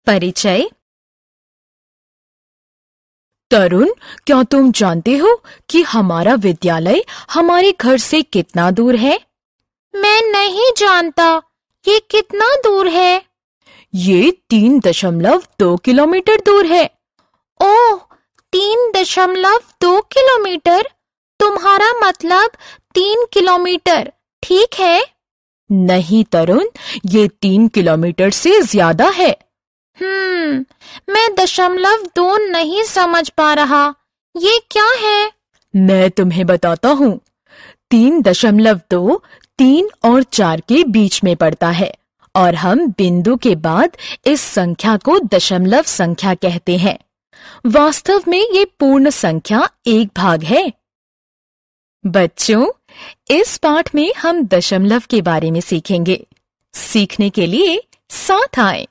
परिचय। तरुण, क्या तुम जानते हो कि हमारा विद्यालय हमारे घर से कितना दूर है? मैं नहीं जानता। ये कितना दूर है? ये 3.2 किलोमीटर दूर है। ओह, 3.2 किलोमीटर? तुम्हारा मतलब 3 किलोमीटर, ठीक है? नहीं तरुण, ये 3 किलोमीटर से ज्यादा है। मैं 0.2 नहीं समझ पा रहा। ये क्या है? मैं तुम्हें बताता हूँ। 3.2 3 और 4 के बीच में पड़ता है और हम बिंदु के बाद इस संख्या को दशमलव संख्या कहते हैं। वास्तव में ये पूर्ण संख्या एक भाग है। बच्चों, इस पाठ में हम दशमलव के बारे में सीखेंगे। सीखने के लिए साथ आएं।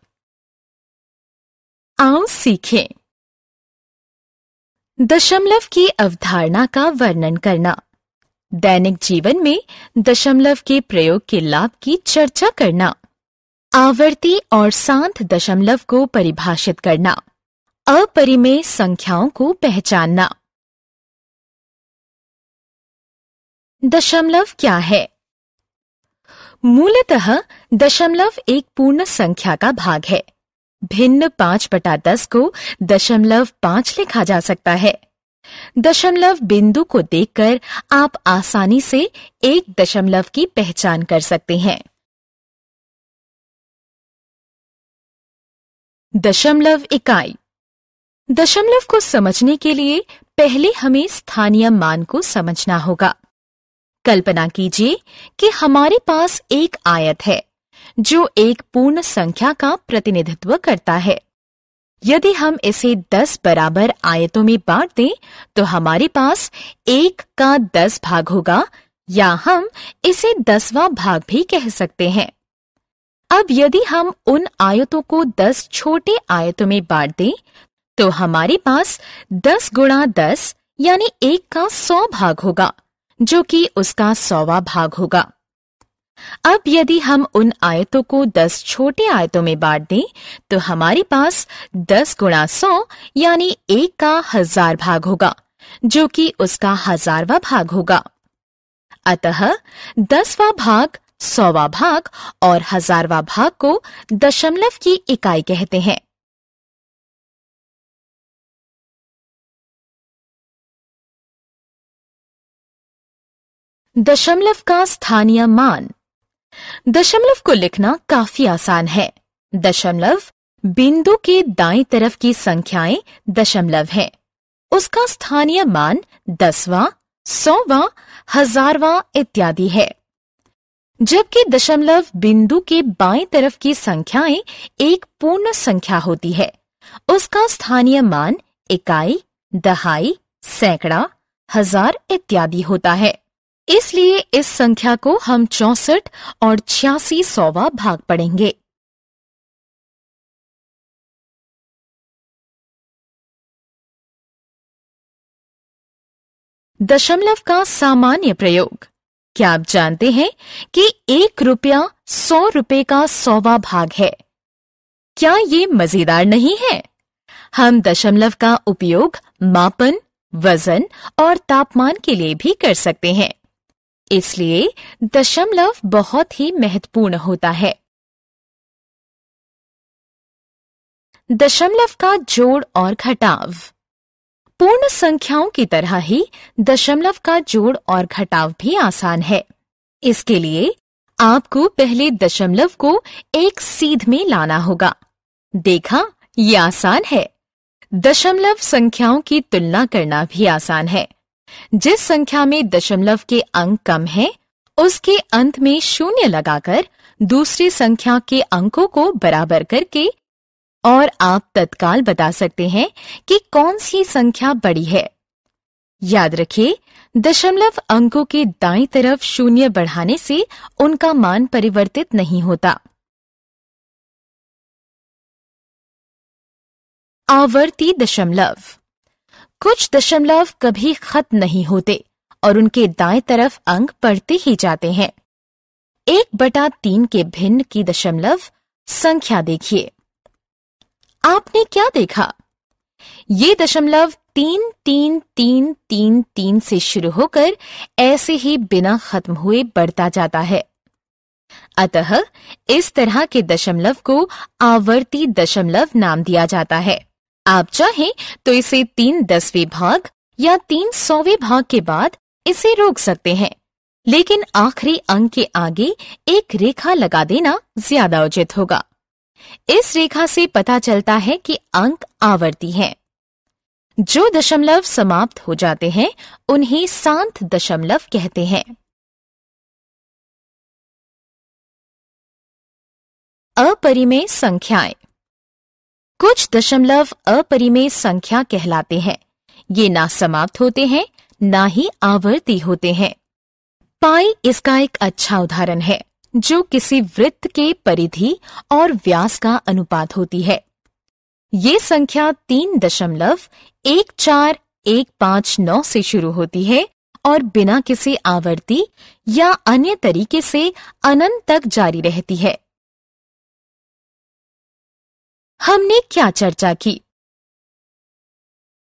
आओ सीखें। दशमलव की अवधारणा का वर्णन करना, दैनिक जीवन में दशमलव के प्रयोग के लाभ की चर्चा करना, आवर्ती और शांत दशमलव को परिभाषित करना, अपरिमेय संख्याओं को पहचानना। दशमलव क्या है? मूलतः दशमलव एक पूर्ण संख्या का भाग है। भिन्न 5/10 को 0.5 लिखा जा सकता है। दशमलव बिंदु को देखकर आप आसानी से एक दशमलव की पहचान कर सकते हैं। दशमलव इकाई। दशमलव को समझने के लिए पहले हमें स्थानीय मान को समझना होगा। कल्पना कीजिए कि हमारे पास एक आयत है जो एक पूर्ण संख्या का प्रतिनिधित्व करता है। यदि हम इसे 10 बराबर आयतों में बांट दें तो हमारे पास 1 का 10 भाग होगा, या हम इसे 10वां भाग भी कह सकते हैं। अब यदि हम उन आयतों को 10 छोटे आयतों में बांट दें तो हमारे पास 10 गुणा 10 यानी 1 का 100 भाग होगा, जो कि उसका 100वां भाग होगा। अब यदि हम उन आयतों को 10 छोटे आयतों में बांट दें तो हमारे पास 10 गुणा 100 यानी 1 का 1000 भाग होगा, जो कि उसका 1000वां भाग होगा। अतः 10वां भाग, 100वां भाग और 1000वां भाग को दशमलव की इकाई कहते हैं। दशमलव का स्थानीय मान। दशमलव को लिखना काफी आसान है। दशमलव बिंदु के दाईं तरफ की संख्याएं दशमलव हैं। उसका स्थानीय मान 10वां, 100वां, 1000वां इत्यादि है। जबकि दशमलव बिंदु के बाईं तरफ की संख्याएं एक पूर्ण संख्या होती है। उसका स्थानीय मान इकाई, दहाई, सैकड़ा, 1000 इत्यादि होता है। इसलिए इस संख्या को हम 64 और 86 100वां भाग पढ़ेंगे। दशमलव का सामान्य प्रयोग। क्या आप जानते हैं कि 1 रुपया 100 रुपए का 100वां भाग है? क्या ये मजेदार नहीं है? हम दशमलव का उपयोग मापन, वजन और तापमान के लिए भी कर सकते हैं। इसलिए दशमलव बहुत ही महत्वपूर्ण होता है। दशमलव का जोड़ और घटाव। पूर्ण संख्याओं की तरह ही दशमलव का जोड़ और घटाव भी आसान है। इसके लिए आपको पहले दशमलव को एक सीध में लाना होगा। देखा, ये आसान है। दशमलव संख्याओं की तुलना करना भी आसान है। जिस संख्या में दशमलव के अंक कम हैं, उसके अंत में शून्य लगाकर दूसरी संख्या के अंकों को बराबर करके और आप तत्काल बता सकते हैं कि कौन सी संख्या बड़ी है। याद रखिए, दशमलव अंकों के दाईं तरफ शून्य बढ़ाने से उनका मान परिवर्तित नहीं होता। आवर्ती दशमलव। कुछ दशमलव कभी खत्म नहीं होते और उनके दाएं तरफ अंक बढ़ते ही जाते हैं। 1/3 के भिन्न की दशमलव संख्या देखिए। आपने क्या देखा? ये दशमलव 33333 से शुरू होकर ऐसे ही बिना खत्म हुए बढ़ता जाता है। अतः इस तरह के दशमलव को आवर्ती दशमलव नाम दिया जाता है। आप चाहें तो इसे 3/10वें भाग या 300वें भाग के बाद इसे रोक सकते हैं, लेकिन आखिरी अंक के आगे एक रेखा लगा देना ज्यादा उचित होगा। इस रेखा से पता चलता है कि अंक आवर्ती हैं। जो दशमलव समाप्त हो जाते हैं उन्हें शांत दशमलव कहते हैं। अपरिमेय संख्याएं। कुछ दशमलव अपरिमेय संख्या कहलाते हैं। ये ना समाप्त होते हैं, ना ही आवर्ती होते हैं। पाई इसका एक अच्छा उदाहरण है, जो किसी वृत्त के परिधि और व्यास का अनुपात होती है। ये संख्या 3.14159 से शुरू होती है और बिना किसी आवर्ती या अन्य तरीके से अनंत तक जारी रहती है। हमने क्या चर्चा की?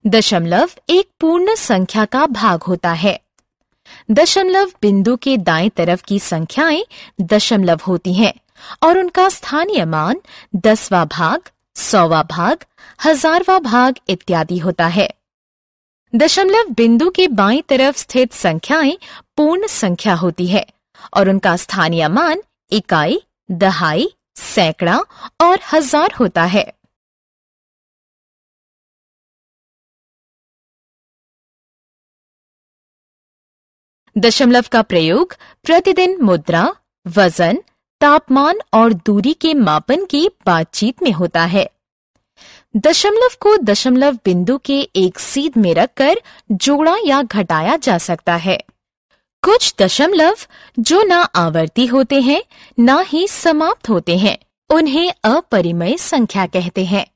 दशमलव एक पूर्ण संख्या का भाग होता है। दशमलव बिंदु के दाएं तरफ की संख्याएं दशमलव होती हैं और उनका स्थानीय मान 10वां भाग, 100वां भाग, 1000वां भाग इत्यादि होता है। दशमलव बिंदु के बाईं तरफ स्थित संख्याएं पूर्ण संख्या होती है और उनका स्थानीय मान इकाई, दहाई, सैकड़ा और हजार होता है। दशमलव का प्रयोग प्रतिदिन मुद्रा, वजन, तापमान और दूरी के मापन की बातचीत में होता है। दशमलव को दशमलव बिंदु के एक सीध में रखकर जोड़ा या घटाया जा सकता है। कुछ दशमलव जो ना आवर्ती होते हैं, ना ही समाप्त होते हैं, उन्हें अपरिमेय संख्या कहते हैं।